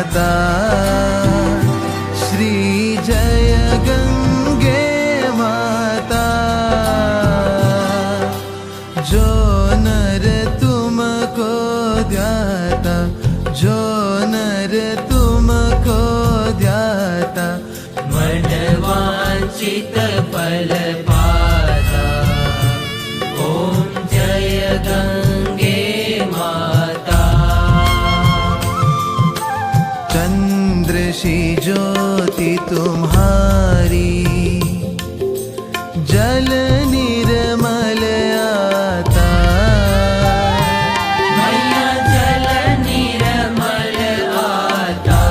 माता श्री जय गंगे माता। जो नर तुमको ध्याता, जो नर तुमको ध्याता, मन वांछित फल पाता। ओम जय गंगे माता। चंद्र सी ज्योति तुम्हारी, जल निर्मल आता। मैया जल निर्मल आता।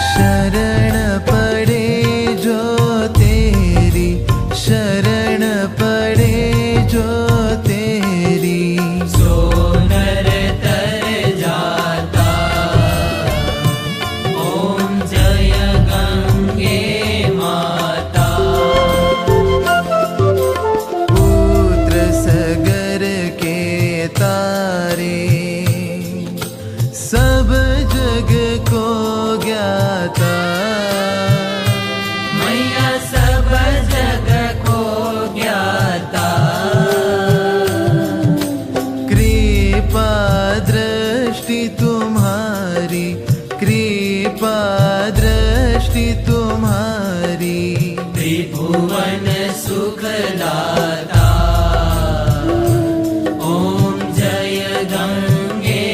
शरण पड़े जो तेरी, शरण पड़े जो तेरी, सो नर तर जाता। ओम जय गंगे माता। पुत्र सगर के तारे, सब जग को ज्ञाता। मैया सब जग को ज्ञाता। कृपा दृष्टि तुम्हारी, कृपा दृष्टि तुम्हारी, त्रिभुवन सुखदाता। ओम जय गंगे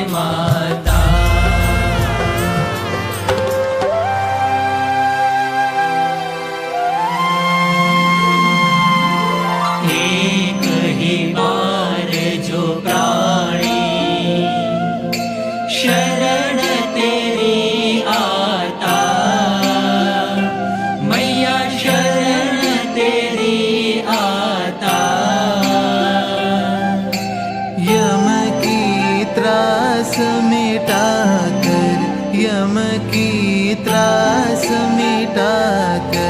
माता। एक ही बार जो प्राणी शरण तेरी आता। मैया शरण तेरी आता। यम की त्रास मिटा कर, यम की त्रास मिटा कर,